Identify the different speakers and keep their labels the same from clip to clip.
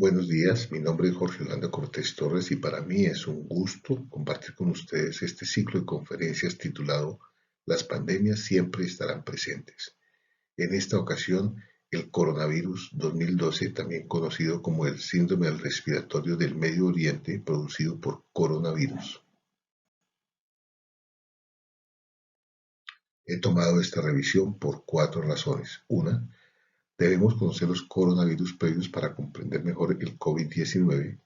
Speaker 1: Buenos días, mi nombre es Jorge Orlando Cortés Torres y para mí es un gusto compartir con ustedes este ciclo de conferencias titulado Las pandemias siempre estarán presentes. En esta ocasión, el coronavirus 2012, también conocido como el síndrome respiratorio del Medio Oriente producido por coronavirus. He tomado esta revisión por cuatro razones. Una, debemos conocer los coronavirus previos para comprender mejor el COVID-19.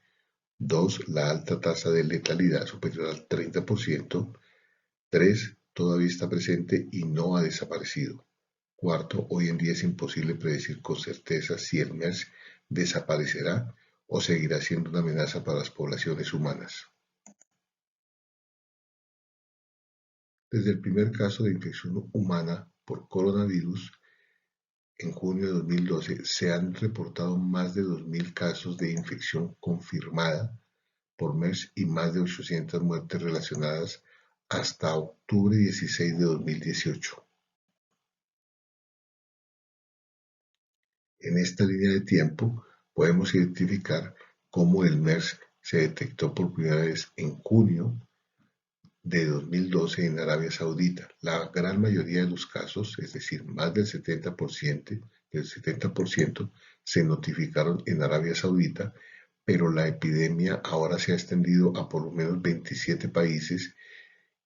Speaker 1: Dos, la alta tasa de letalidad superior al 30%. Tres, todavía está presente y no ha desaparecido. Cuarto, hoy en día es imposible predecir con certeza si el MERS desaparecerá o seguirá siendo una amenaza para las poblaciones humanas. Desde el primer caso de infección humana por coronavirus en junio de 2012 se han reportado más de 2.000 casos de infección confirmada por MERS y más de 800 muertes relacionadas hasta octubre 16 de 2018. En esta línea de tiempo podemos identificar cómo el MERS se detectó por primera vez en junio de 2012 en Arabia Saudita. La gran mayoría de los casos, es decir, más del 70%, se notificaron en Arabia Saudita, pero la epidemia ahora se ha extendido a por lo menos 27 países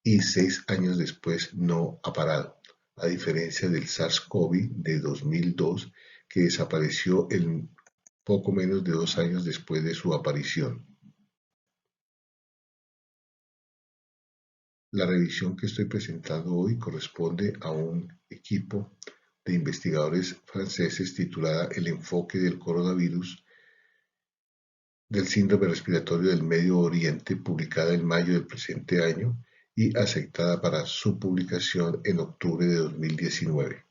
Speaker 1: y 6 años después no ha parado, a diferencia del SARS-CoV de 2002 que desapareció en poco menos de 2 años después de su aparición. La revisión que estoy presentando hoy corresponde a un equipo de investigadores franceses titulada El enfoque del coronavirus del síndrome respiratorio del Medio Oriente, publicada en mayo del presente año y aceptada para su publicación en octubre de 2019.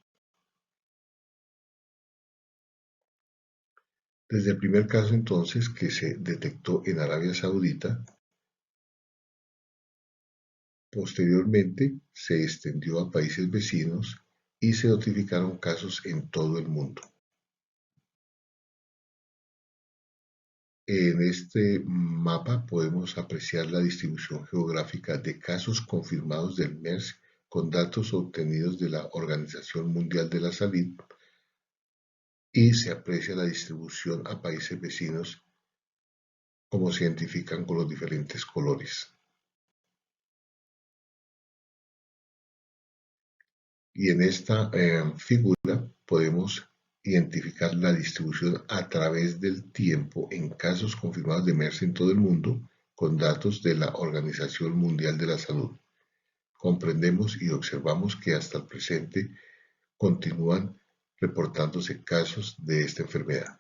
Speaker 1: Desde el primer caso entonces que se detectó en Arabia Saudita, posteriormente se extendió a países vecinos y se notificaron casos en todo el mundo. En este mapa podemos apreciar la distribución geográfica de casos confirmados del MERS con datos obtenidos de la Organización Mundial de la Salud y se aprecia la distribución a países vecinos como se identifican con los diferentes colores. Y en esta figura podemos identificar la distribución a través del tiempo en casos confirmados de MERS en todo el mundo con datos de la Organización Mundial de la Salud. Comprendemos y observamos que hasta el presente continúan reportándose casos de esta enfermedad.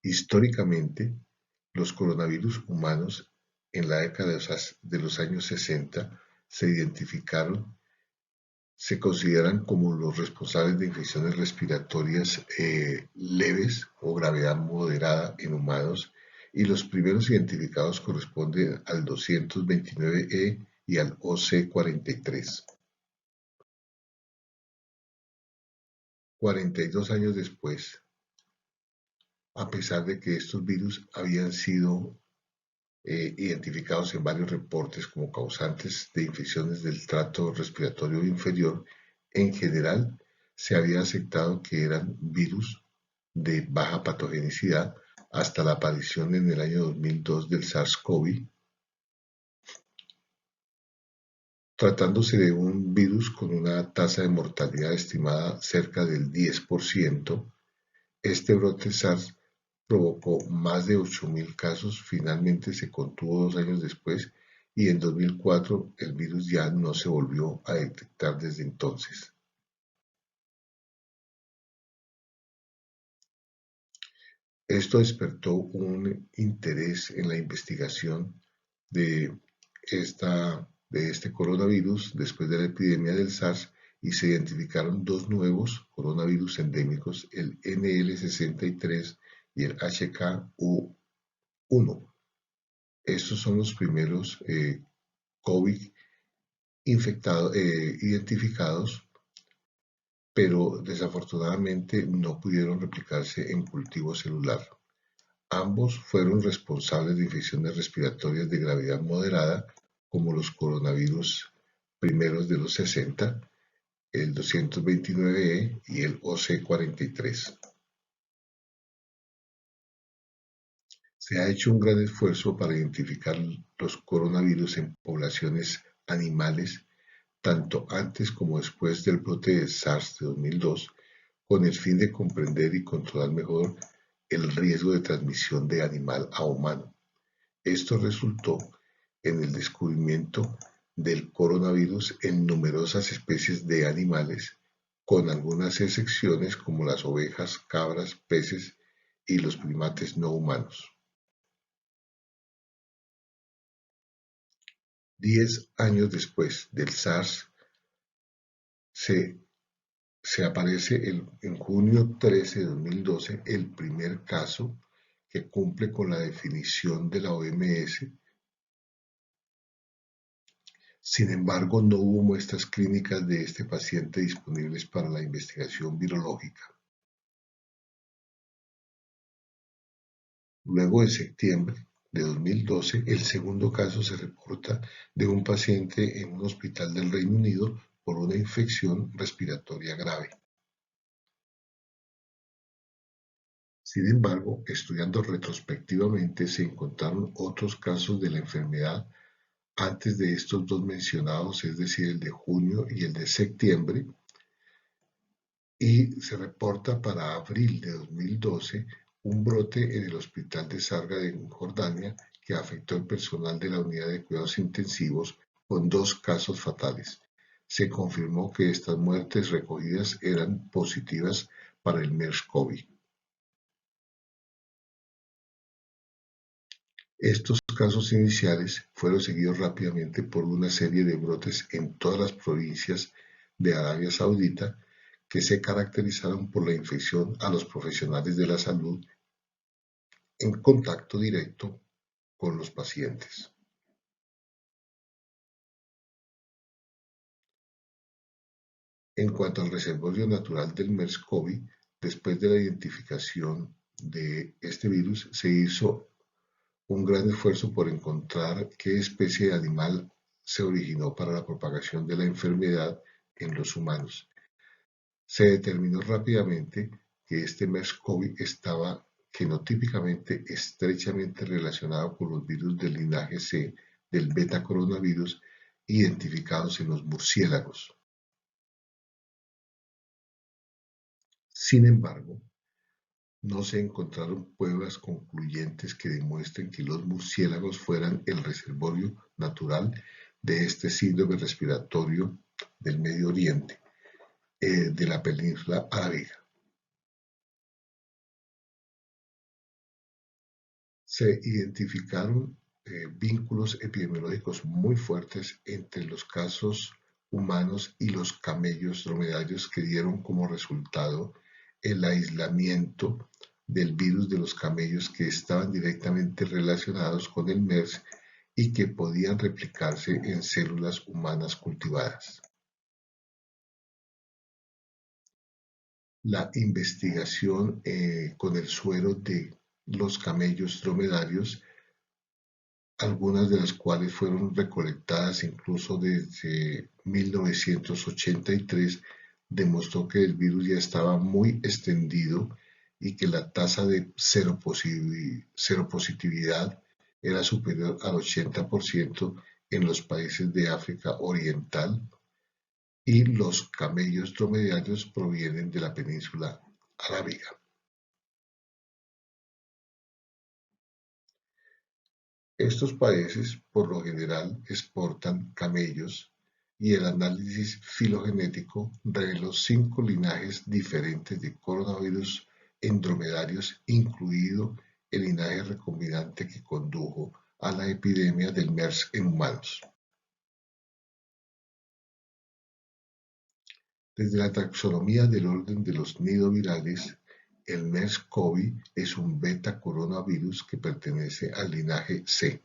Speaker 1: Históricamente, los coronavirus humanos en la década de los años 60 se consideran como los responsables de infecciones respiratorias leves o gravedad moderada en humanos y los primeros identificados corresponden al 229E y al OC43. 42 años después, a pesar de que estos virus habían sido identificados en varios reportes como causantes de infecciones del tracto respiratorio inferior, en general se había aceptado que eran virus de baja patogenicidad hasta la aparición en el año 2002 del SARS-CoV. Tratándose de un virus con una tasa de mortalidad estimada cerca del 10%, este brote SARS provocó más de 8.000 casos, finalmente se contuvo 2 años después y en 2004 el virus ya no se volvió a detectar desde entonces. Esto despertó un interés en la investigación de, de este coronavirus después de la epidemia del SARS y se identificaron dos nuevos coronavirus endémicos, el NL63 y el HKU1. Estos son los primeros COVID identificados pero desafortunadamente no pudieron replicarse en cultivo celular. Ambos fueron responsables de infecciones respiratorias de gravedad moderada, como los coronavirus primeros de los 60, el 229E y el OC43. Se ha hecho un gran esfuerzo para identificar los coronavirus en poblaciones animales, tanto antes como después del brote de SARS de 2002, con el fin de comprender y controlar mejor el riesgo de transmisión de animal a humano. Esto resultó en el descubrimiento del coronavirus en numerosas especies de animales, con algunas excepciones como las ovejas, cabras, peces y los primates no humanos. 10 años después del SARS, se, se aparece en junio 13 de 2012 el primer caso que cumple con la definición de la OMS. Sin embargo, no hubo muestras clínicas de este paciente disponibles para la investigación virológica. Luego, en septiembre de 2012, el segundo caso se reporta de un paciente en un hospital del Reino Unido por una infección respiratoria grave. Sin embargo, estudiando retrospectivamente, se encontraron otros casos de la enfermedad antes de estos dos mencionados, es decir, el de junio y el de septiembre, y se reporta para abril de 2012 un brote en el hospital de Sarga en Jordania que afectó al personal de la unidad de cuidados intensivos con 2 casos fatales. Se confirmó que estas muertes recogidas eran positivas para el MERS-CoV. Estos casos iniciales fueron seguidos rápidamente por una serie de brotes en todas las provincias de Arabia Saudita que se caracterizaron por la infección a los profesionales de la salud en contacto directo con los pacientes. En cuanto al reservorio natural del MERS-CoV, después de la identificación de este virus, se hizo un gran esfuerzo por encontrar qué especie de animal se originó para la propagación de la enfermedad en los humanos. Se determinó rápidamente que este MERS-CoV estaba genotípicamente estrechamente relacionado con los virus del linaje C del beta coronavirus identificados en los murciélagos. Sin embargo, no se encontraron pruebas concluyentes que demuestren que los murciélagos fueran el reservorio natural de este síndrome respiratorio del Medio Oriente, de la península arábiga. Se identificaron vínculos epidemiológicos muy fuertes entre los casos humanos y los camellos dromedarios que dieron como resultado el aislamiento del virus de los camellos que estaban directamente relacionados con el MERS y que podían replicarse en células humanas cultivadas. La investigación con el suero de los camellos dromedarios, algunas de las cuales fueron recolectadas incluso desde 1983, demostró que el virus ya estaba muy extendido y que la tasa de seropositividad era superior al 80% en los países de África Oriental, y los camellos dromedarios provienen de la península arábiga. Estos países, por lo general, exportan camellos y el análisis filogenético reveló 5 linajes diferentes de coronavirus en dromedarios, incluido el linaje recombinante que condujo a la epidemia del MERS en humanos. Desde la taxonomía del orden de los nidovirales, el MERS-CoV es un beta coronavirus que pertenece al linaje C.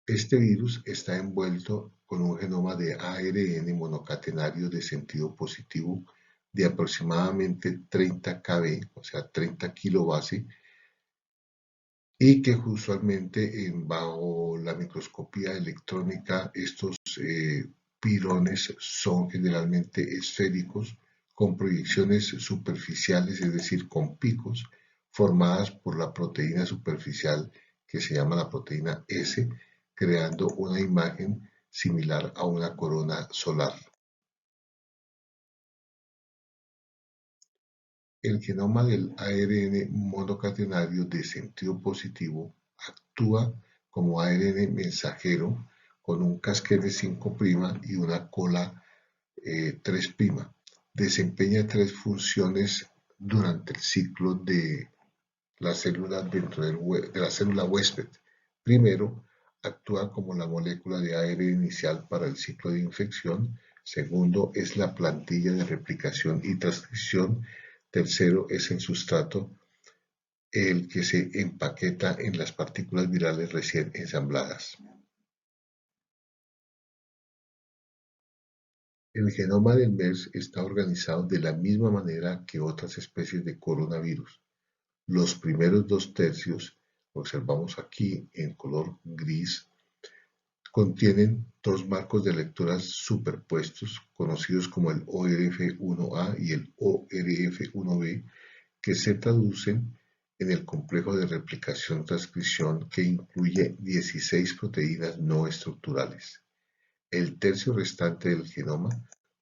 Speaker 1: Este virus está envuelto con un genoma de ARN monocatenario de sentido positivo de aproximadamente 30 kb, o sea, 30 kilobase, y que usualmente bajo la microscopía electrónica estos pirones son generalmente esféricos con proyecciones superficiales, es decir, con picos formadas por la proteína superficial que se llama la proteína S, creando una imagen similar a una corona solar. El genoma del ARN monocatenario de sentido positivo actúa como ARN mensajero con un casquete 5' y una cola 3'. Desempeña tres funciones durante el ciclo de la célula dentro de la célula huésped. Primero, actúa como la molécula de ARN inicial para el ciclo de infección. Segundo, es la plantilla de replicación y transcripción. Tercero, es el sustrato, el que se empaqueta en las partículas virales recién ensambladas. El genoma del MERS está organizado de la misma manera que otras especies de coronavirus. Los primeros 2/3, observamos aquí en color gris, contienen dos marcos de lecturas superpuestos, conocidos como el ORF1A y el ORF1B, que se traducen en el complejo de replicación-transcripción que incluye 16 proteínas no estructurales. El tercio restante del genoma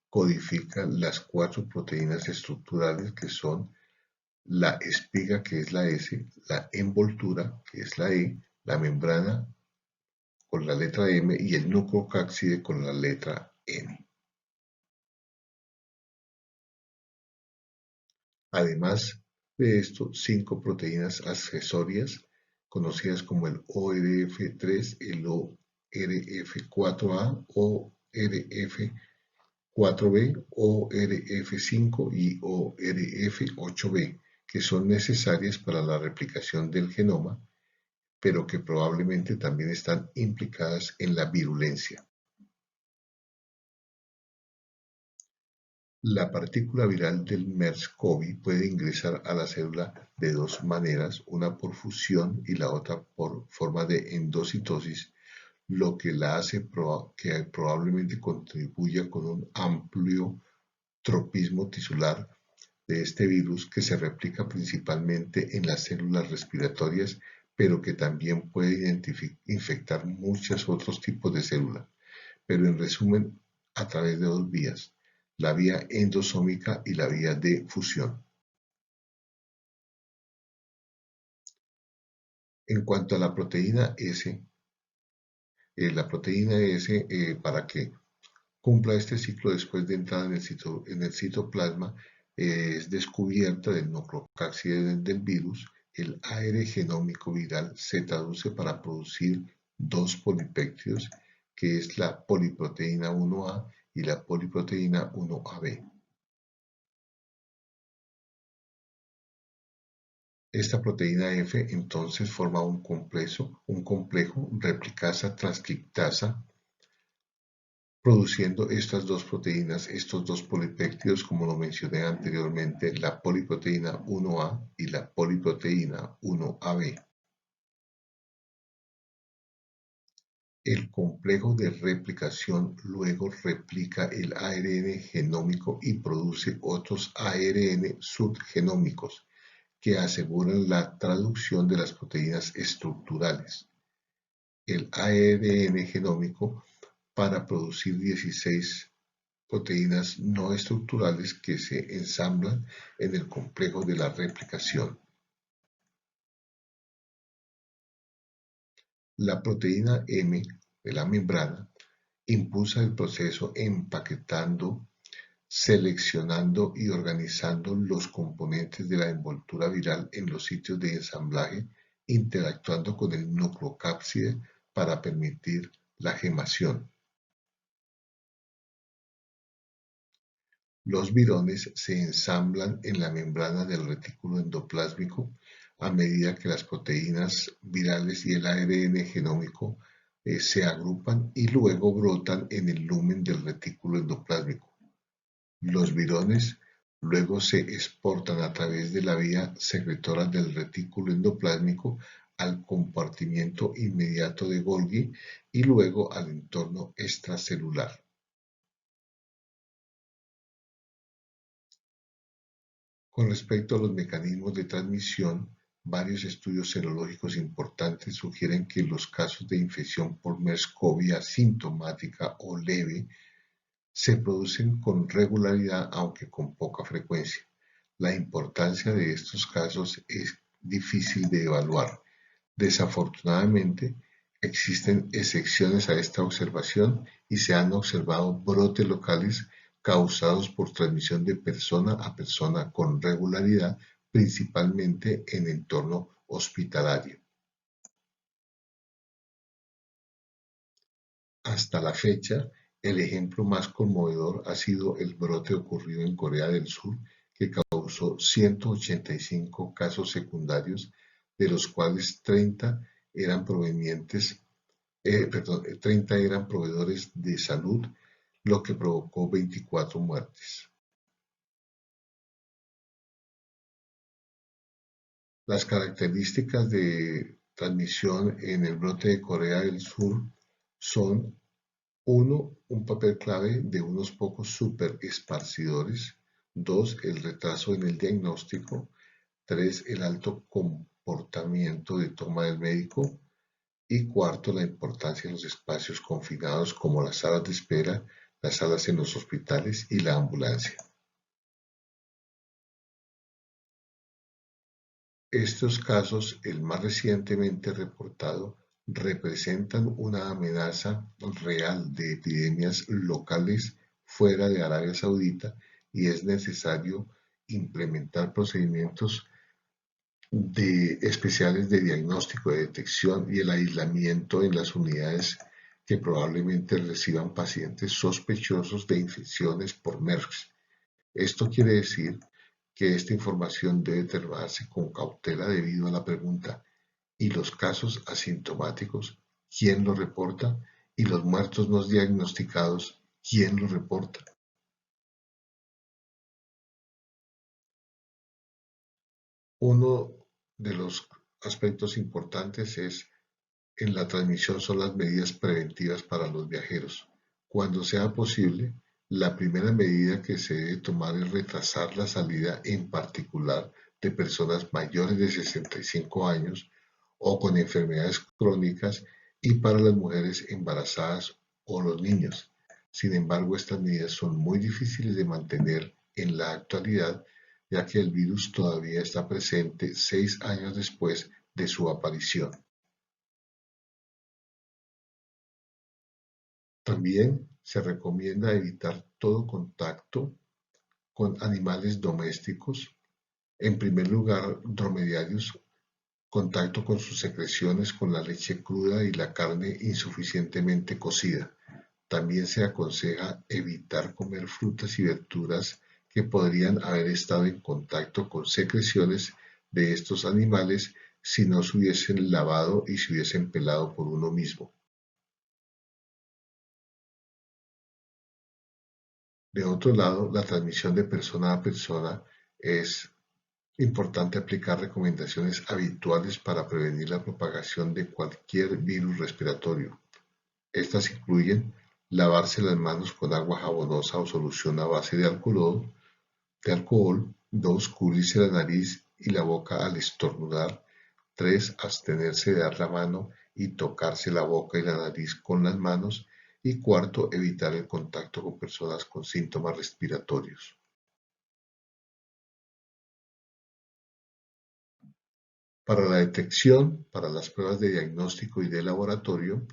Speaker 1: codifica las 4 proteínas estructurales que son la espiga, que es la S, la envoltura, que es la E, la membrana con la letra M y el núcleo cápside con la letra N. Además de esto, 5 proteínas accesorias conocidas como el ORF3, el ORF4A, ORF4B, ORF5 y ORF8B, que son necesarias para la replicación del genoma, pero que probablemente también están implicadas en la virulencia. La partícula viral del MERS-CoV puede ingresar a la célula de dos maneras, una por fusión y la otra por forma de endocitosis, lo que la hace que probablemente contribuya con un amplio tropismo tisular de este virus que se replica principalmente en las células respiratorias, pero que también puede infectar muchos otros tipos de células, pero en resumen a través de dos vías, la vía endosómica y la vía de fusión. En cuanto a la proteína S para que cumpla este ciclo después de entrada en el citoplasma, es descubierta del nucleocápside del virus. El AR genómico viral se traduce para producir dos polipéptidos, que es la poliproteína 1A y la poliproteína 1AB. Esta proteína F entonces forma un complejo replicasa transcriptasa, produciendo estas dos proteínas, estos dos polipéptidos, como lo mencioné anteriormente, la poliproteína 1A y la poliproteína 1AB. El complejo de replicación luego replica el ARN genómico y produce otros ARN subgenómicos que aseguran la traducción de las proteínas estructurales. El ARN genómico para producir 16 proteínas no estructurales que se ensamblan en el complejo de la replicación. La proteína M de la membrana impulsa el proceso empaquetando, seleccionando y organizando los componentes de la envoltura viral en los sitios de ensamblaje, interactuando con el nucleocápside para permitir la gemación. Los virones se ensamblan en la membrana del retículo endoplásmico a medida que las proteínas virales y el ARN genómico se agrupan y luego brotan en el lumen del retículo endoplásmico. Los virones luego se exportan a través de la vía secretora del retículo endoplásmico al compartimiento inmediato de Golgi y luego al entorno extracelular. Con respecto a los mecanismos de transmisión, varios estudios serológicos importantes sugieren que los casos de infección por MERS-CoV asintomática o leve se producen con regularidad aunque con poca frecuencia. La importancia de estos casos es difícil de evaluar. Desafortunadamente, existen excepciones a esta observación y se han observado brotes locales causados por transmisión de persona a persona con regularidad, principalmente en entorno hospitalario. Hasta la fecha, el ejemplo más conmovedor ha sido el brote ocurrido en Corea del Sur, que causó 185 casos secundarios, de los cuales 30 eran 30 eran proveedores de salud, lo que provocó 24 muertes. Las características de transmisión en el brote de Corea del Sur son: 1. Un papel clave de unos pocos superesparcidores. 2. El retraso en el diagnóstico. 3. El alto comportamiento de toma del médico. Y 4. La importancia de los espacios confinados como las salas de espera, las salas en los hospitales y la ambulancia. Estos casos, el más recientemente reportado, representan una amenaza real de epidemias locales fuera de Arabia Saudita y es necesario implementar procedimientos especiales de diagnóstico, de detección y el aislamiento en las unidades que probablemente reciban pacientes sospechosos de infecciones por MERS. Esto quiere decir que esta información debe tratarse con cautela debido a la pregunta: ¿y los casos asintomáticos? ¿Quién los reporta? ¿Y los muertos no diagnosticados? ¿Quién los reporta? Uno de los aspectos importantes en la transmisión son las medidas preventivas para los viajeros. Cuando sea posible, la primera medida que se debe tomar es retrasar la salida, en particular de personas mayores de 65 años o con enfermedades crónicas, y para las mujeres embarazadas o los niños. Sin embargo, estas medidas son muy difíciles de mantener en la actualidad, ya que el virus todavía está presente 6 años después de su aparición. También se recomienda evitar todo contacto con animales domésticos, en primer lugar dromedarios, contacto con sus secreciones, con la leche cruda y la carne insuficientemente cocida. También se aconseja evitar comer frutas y verduras que podrían haber estado en contacto con secreciones de estos animales si no se hubiesen lavado y se hubiesen pelado por uno mismo. De otro lado, la transmisión de persona a persona, es importante aplicar recomendaciones habituales para prevenir la propagación de cualquier virus respiratorio. Estas incluyen lavarse las manos con agua jabonosa o solución a base de alcohol. 2. Cubrirse la nariz y la boca al estornudar. 3. Abstenerse de dar la mano y tocarse la boca y la nariz con las manos. Y 4. Evitar el contacto con personas con síntomas respiratorios. Para la detección, para las pruebas de diagnóstico y de laboratorio,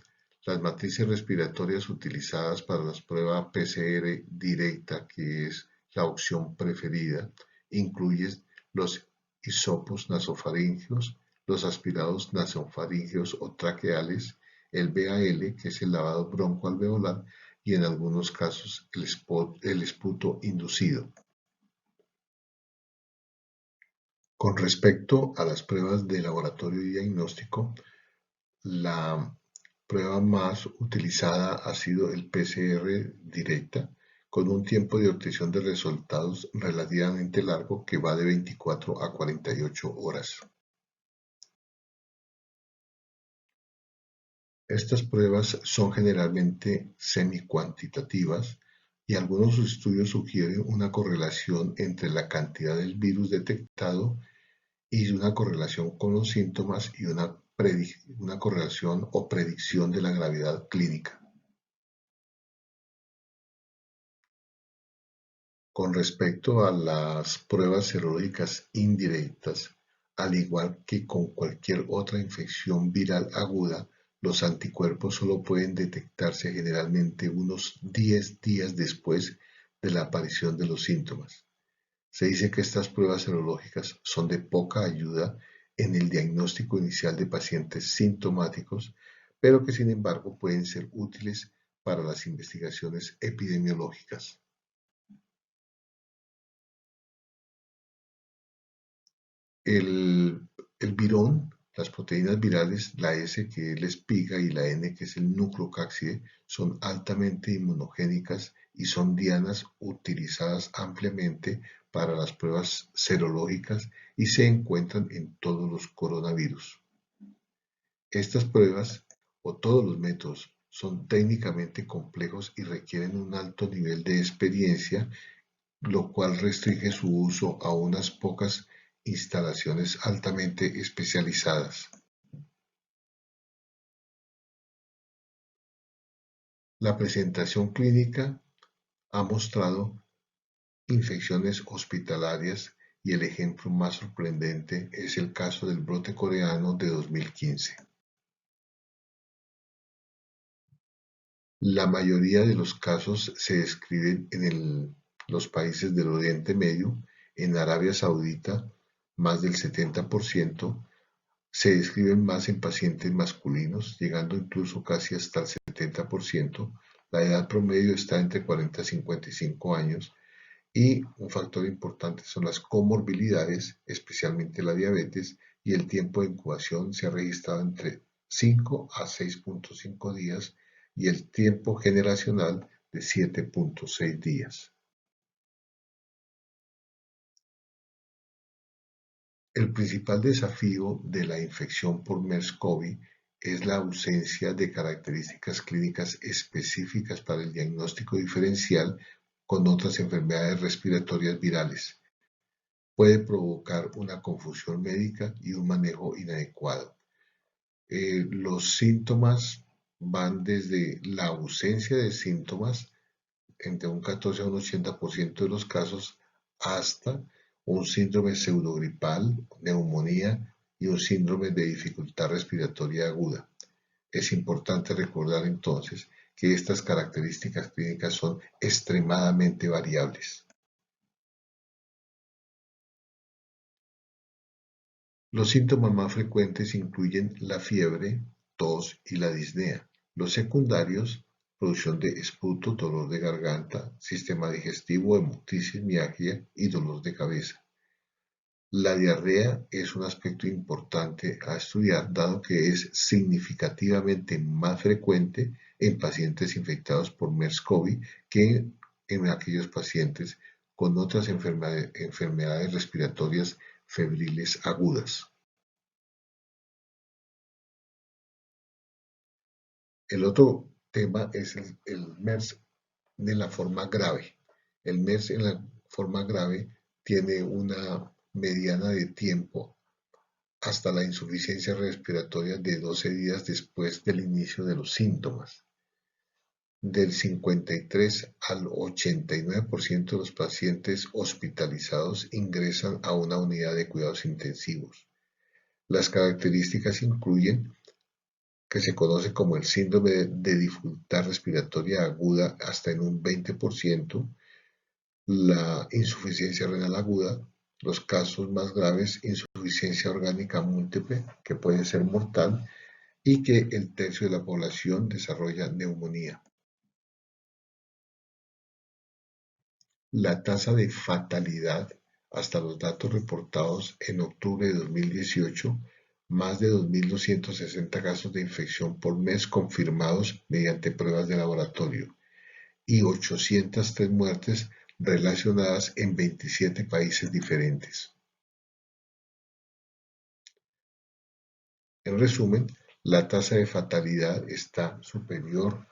Speaker 1: las matrices respiratorias utilizadas para la prueba PCR directa, que es la opción preferida, incluyen los hisopos nasofaríngeos, los aspirados nasofaríngeos o traqueales, el BAL, que es el lavado broncoalveolar, y en algunos casos el esputo inducido. Con respecto a las pruebas de laboratorio y diagnóstico, la prueba más utilizada ha sido el PCR directa, con un tiempo de obtención de resultados relativamente largo que va de 24 a 48 horas. Estas pruebas son generalmente semi-cuantitativas y algunos estudios sugieren una correlación entre la cantidad del virus detectado y una correlación con los síntomas y una correlación o predicción de la gravedad clínica. Con respecto a las pruebas serológicas indirectas, al igual que con cualquier otra infección viral aguda, los anticuerpos solo pueden detectarse generalmente unos 10 días después de la aparición de los síntomas. Se dice que estas pruebas serológicas son de poca ayuda en el diagnóstico inicial de pacientes sintomáticos, pero que sin embargo pueden ser útiles para las investigaciones epidemiológicas. El virón, las proteínas virales, la S que es la espiga y la N que es el nucleocápside, son altamente inmunogénicas y son dianas utilizadas ampliamente para las pruebas serológicas y se encuentran en todos los coronavirus. Estas pruebas o todos los métodos son técnicamente complejos y requieren un alto nivel de experiencia, lo cual restringe su uso a unas pocas instalaciones altamente especializadas. La presentación clínica ha mostrado infecciones hospitalarias y el ejemplo más sorprendente es el caso del brote coreano de 2015. La mayoría de los casos se describen en los países del Oriente Medio. En Arabia Saudita, más del 70%, se describen más en pacientes masculinos, llegando incluso casi hasta el 70%. La edad promedio está entre 40 y 55 años y un factor importante son las comorbilidades, especialmente la diabetes, y el tiempo de incubación se ha registrado entre 5 a 6.5 días y el tiempo generacional de 7.6 días. El principal desafío de la infección por MERS-CoV es la ausencia de características clínicas específicas para el diagnóstico diferencial con otras enfermedades respiratorias virales. Puede provocar una confusión médica y un manejo inadecuado. Los síntomas van desde la ausencia de síntomas, entre un 14 a un 80% de los casos, hasta un síndrome pseudogripal, neumonía y un síndrome de dificultad respiratoria aguda. Es importante recordar entonces que estas características clínicas son extremadamente variables. Los síntomas más frecuentes incluyen la fiebre, tos y la disnea. Los secundarios, producción de esputo, dolor de garganta, sistema digestivo, hemoptisis, mialgia y dolor de cabeza. La diarrea es un aspecto importante a estudiar, dado que es significativamente más frecuente en pacientes infectados por MERS-CoV que en aquellos pacientes con otras enfermedades respiratorias febriles agudas. El otro tema es el MERS de la forma grave. El MERS en la forma grave tiene una mediana de tiempo hasta la insuficiencia respiratoria de 12 días después del inicio de los síntomas. Del 53 al 89% de los pacientes hospitalizados ingresan a una unidad de cuidados intensivos. Las características incluyen que se conoce como el síndrome de dificultad respiratoria aguda hasta en un 20%, la insuficiencia renal aguda, los casos más graves, insuficiencia orgánica múltiple, que puede ser mortal, y que el tercio de la población desarrolla neumonía. La tasa de fatalidad hasta los datos reportados en octubre de 2018 más de 2.260 casos de infección por mes confirmados mediante pruebas de laboratorio y 803 muertes relacionadas en 27 países diferentes. En resumen, la tasa de fatalidad está superior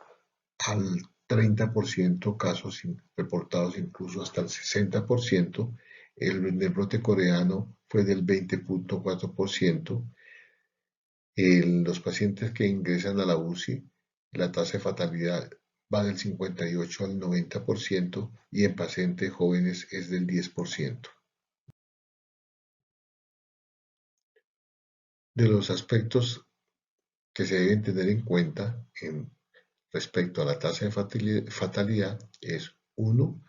Speaker 1: al 30%, casos reportados incluso hasta el 60%. El brote coreano fue del 20.4%. Los pacientes que ingresan a la UCI, la tasa de fatalidad va del 58 al 90% y en pacientes jóvenes es del 10%. De los aspectos que se deben tener en cuenta respecto a la tasa de fatalidad es: uno,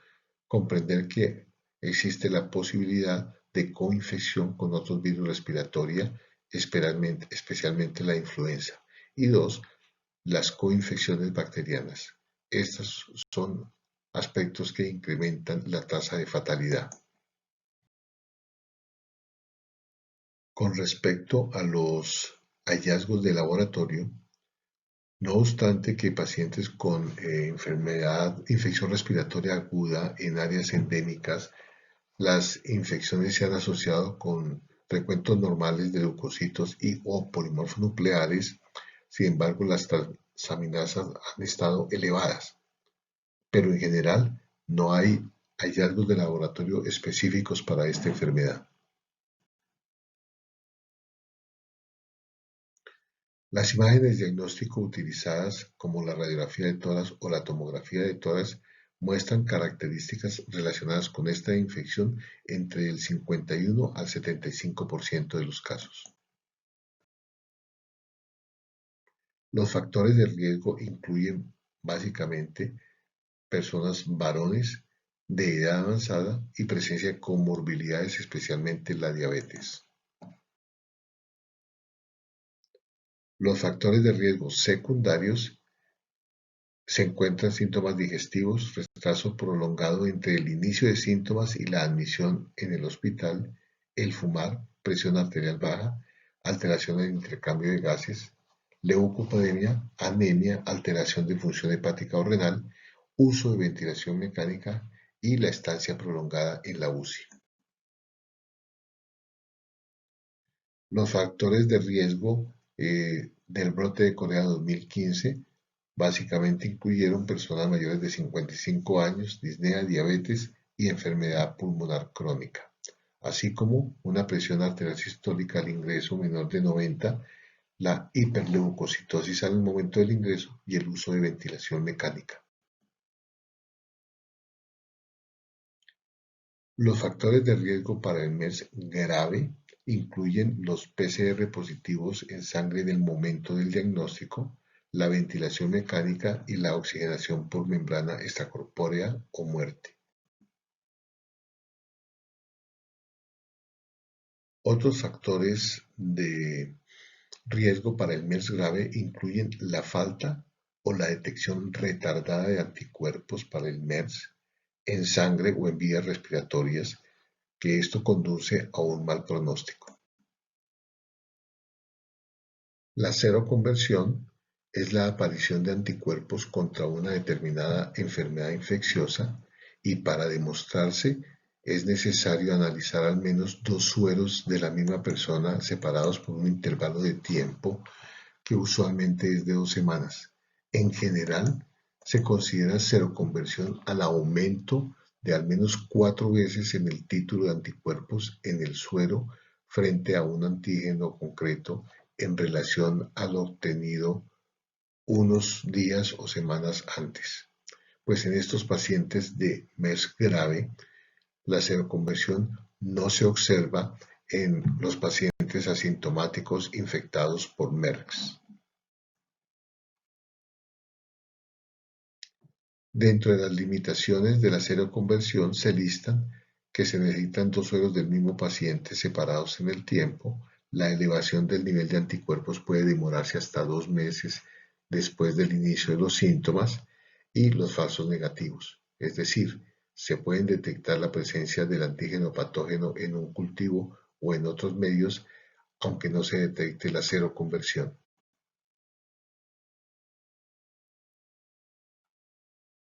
Speaker 1: comprender que existe la posibilidad de coinfección con otros virus respiratorios, especialmente la influenza. Y dos, las coinfecciones bacterianas. Estos son aspectos que incrementan la tasa de fatalidad. Con respecto a los hallazgos de laboratorio, no obstante que pacientes con infección respiratoria aguda en áreas endémicas, las infecciones se han asociado con recuentos normales de leucocitos y o polimorfos nucleares. Sin embargo, las transaminasas han estado elevadas, pero en general no hay hallazgos de laboratorio específicos para esta enfermedad. Las imágenes diagnóstico utilizadas, como la radiografía de tórax o la tomografía de tórax, muestran características relacionadas con esta infección entre el 51 al 75% de los casos. Los factores de riesgo incluyen básicamente personas varones de edad avanzada y presencia de comorbilidades, especialmente la diabetes. Los factores de riesgo secundarios se encuentran síntomas digestivos, retraso prolongado entre el inicio de síntomas y la admisión en el hospital, el fumar, presión arterial baja, alteración en el intercambio de gases, leucopenia, anemia, alteración de función hepática o renal, uso de ventilación mecánica y la estancia prolongada en la UCI. Los factores de riesgo del brote de Corea 2015 básicamente incluyeron personas mayores de 55 años, disnea, diabetes y enfermedad pulmonar crónica, así como una presión arterial sistólica al ingreso menor de 90, la hiperleucocitosis al momento del ingreso y el uso de ventilación mecánica. Los factores de riesgo para el MERS grave incluyen los PCR positivos en sangre en el momento del diagnóstico, la ventilación mecánica y la oxigenación por membrana extracorpórea o muerte. Otros factores de riesgo para el MERS grave incluyen la falta o la detección retardada de anticuerpos para el MERS en sangre o en vías respiratorias, que esto conduce a un mal pronóstico. La seroconversión es la aparición de anticuerpos contra una determinada enfermedad infecciosa y para demostrarse es necesario analizar al menos 2 sueros de la misma persona separados por un intervalo de tiempo que usualmente es de 2 semanas. En general, se considera seroconversión al aumento de al menos 4 veces en el título de anticuerpos en el suero frente a un antígeno concreto en relación al obtenido unos días o semanas antes. Pues en estos pacientes de MERS grave, la seroconversión no se observa en los pacientes asintomáticos infectados por MERS. Dentro de las limitaciones de la seroconversión se listan que se necesitan 2 sueros del mismo paciente separados en el tiempo, la elevación del nivel de anticuerpos puede demorarse hasta 2 meses después del inicio de los síntomas y los falsos negativos, es decir, se pueden detectar la presencia del antígeno patógeno en un cultivo o en otros medios aunque no se detecte la seroconversión.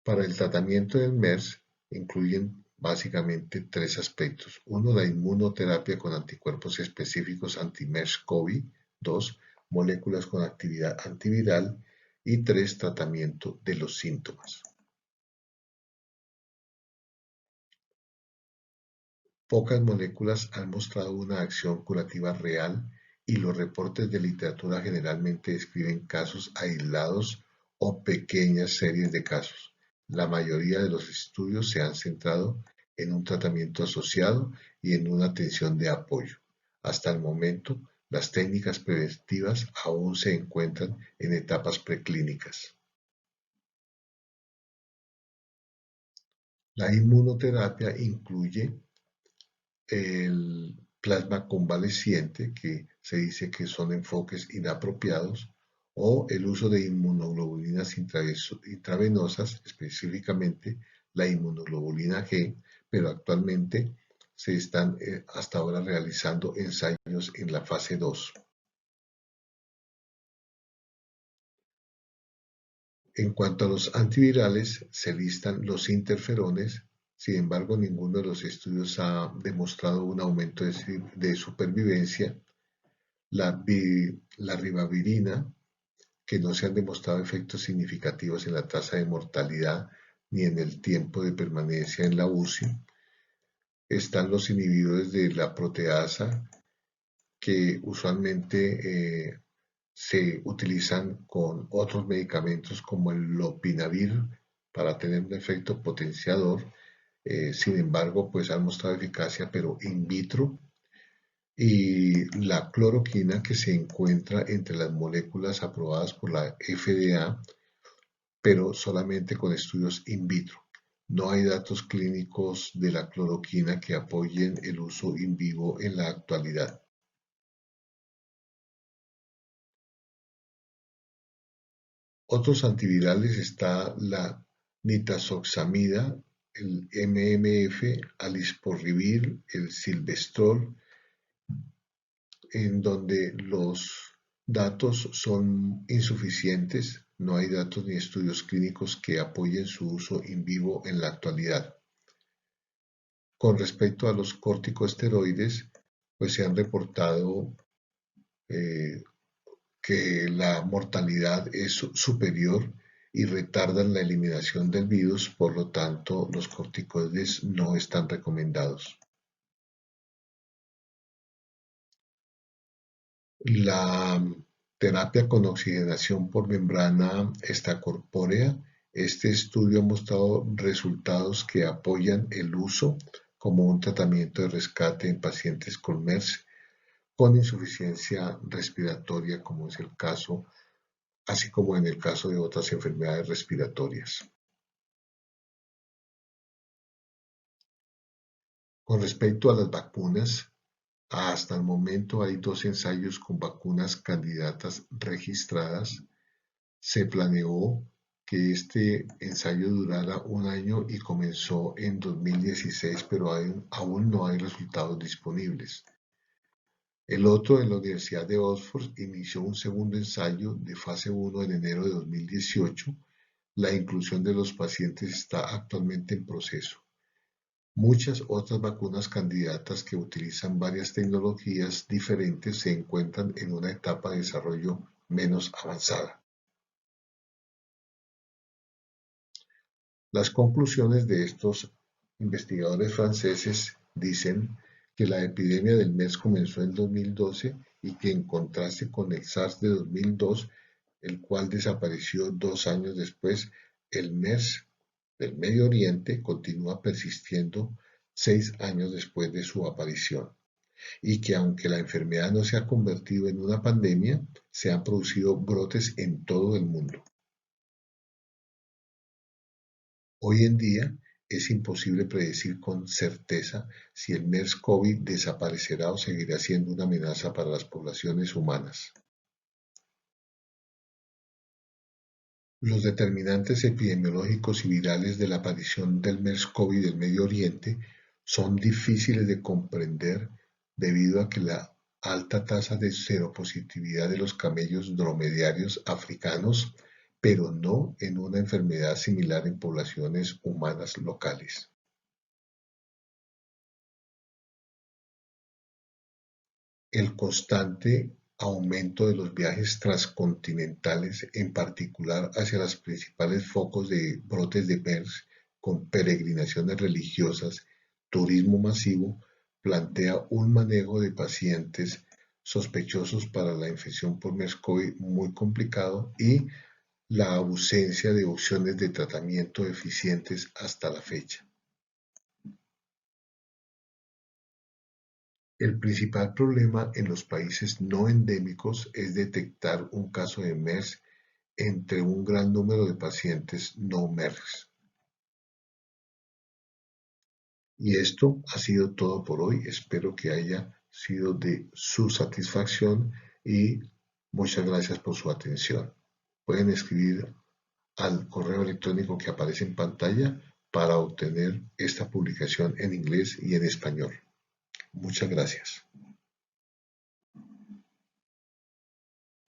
Speaker 1: Para el tratamiento del MERS incluyen básicamente tres aspectos. Uno, la inmunoterapia con anticuerpos específicos anti-MERS-CoV. Dos, moléculas con actividad antiviral. Y tres, tratamiento de los síntomas. Pocas moléculas han mostrado una acción curativa real y los reportes de literatura generalmente describen casos aislados o pequeñas series de casos. La mayoría de los estudios se han centrado en un tratamiento asociado y en una atención de apoyo. Hasta el momento, las técnicas preventivas aún se encuentran en etapas preclínicas. La inmunoterapia incluye el plasma convaleciente, que se dice que son enfoques inapropiados, o el uso de inmunoglobulinas intravenosas, específicamente la inmunoglobulina G, pero actualmente se están hasta ahora realizando ensayos en la fase 2. En cuanto a los antivirales, se listan los interferones. Sin embargo, ninguno de los estudios ha demostrado un aumento de supervivencia. La ribavirina, que no se han demostrado efectos significativos en la tasa de mortalidad ni en el tiempo de permanencia en la UCI. Están los inhibidores de la proteasa, que usualmente se utilizan con otros medicamentos como el lopinavir para tener un efecto potenciador. Sin embargo, pues han mostrado eficacia, pero in vitro. Y la cloroquina, que se encuentra entre las moléculas aprobadas por la FDA, pero solamente con estudios in vitro. No hay datos clínicos de la cloroquina que apoyen el uso in vivo en la actualidad. Otros antivirales está la nitazoxamida, el MMF, alisporrivir, el silvestrol, en donde los datos son insuficientes, no hay datos ni estudios clínicos que apoyen su uso in vivo en la actualidad. Con respecto a los corticosteroides, pues se han reportado eh, que la mortalidad es superior y retardan la eliminación del virus, por lo tanto los corticoides no están recomendados. La terapia con oxigenación por membrana extracorpórea, este estudio ha mostrado resultados que apoyan el uso como un tratamiento de rescate en pacientes con MERS con insuficiencia respiratoria, como es el caso, así como en el caso de otras enfermedades respiratorias. Con respecto a las vacunas, hasta el momento hay 2 ensayos con vacunas candidatas registradas. Se planeó que este ensayo durara un año y comenzó en 2016, pero aún no hay resultados disponibles. El otro, en la Universidad de Oxford, inició un segundo ensayo de fase 1 en enero de 2018. La inclusión de los pacientes está actualmente en proceso. Muchas otras vacunas candidatas que utilizan varias tecnologías diferentes se encuentran en una etapa de desarrollo menos avanzada. Las conclusiones de estos investigadores franceses dicen que la epidemia del MERS comenzó en 2012 y que, en contraste con el SARS de 2002, el cual desapareció 2 años después, el MERS del Medio Oriente continúa persistiendo 6 años después de su aparición, y que, aunque la enfermedad no se ha convertido en una pandemia, se han producido brotes en todo el mundo. Hoy en día es imposible predecir con certeza si el MERS-CoV desaparecerá o seguirá siendo una amenaza para las poblaciones humanas. Los determinantes epidemiológicos y virales de la aparición del MERS-CoV del Medio Oriente son difíciles de comprender debido a que la alta tasa de seropositividad de los camellos dromedarios africanos, pero no en una enfermedad similar en poblaciones humanas locales. El constante aumento de los viajes transcontinentales, en particular hacia los principales focos de brotes de MERS, con peregrinaciones religiosas, turismo masivo, plantea un manejo de pacientes sospechosos para la infección por MERS-CoV muy complicado y la ausencia de opciones de tratamiento eficientes hasta la fecha. El principal problema en los países no endémicos es detectar un caso de MERS entre un gran número de pacientes no MERS. Y esto ha sido todo por hoy. Espero que haya sido de su satisfacción y muchas gracias por su atención. Pueden escribir al correo electrónico que aparece en pantalla para obtener esta publicación en inglés y en español. Muchas gracias.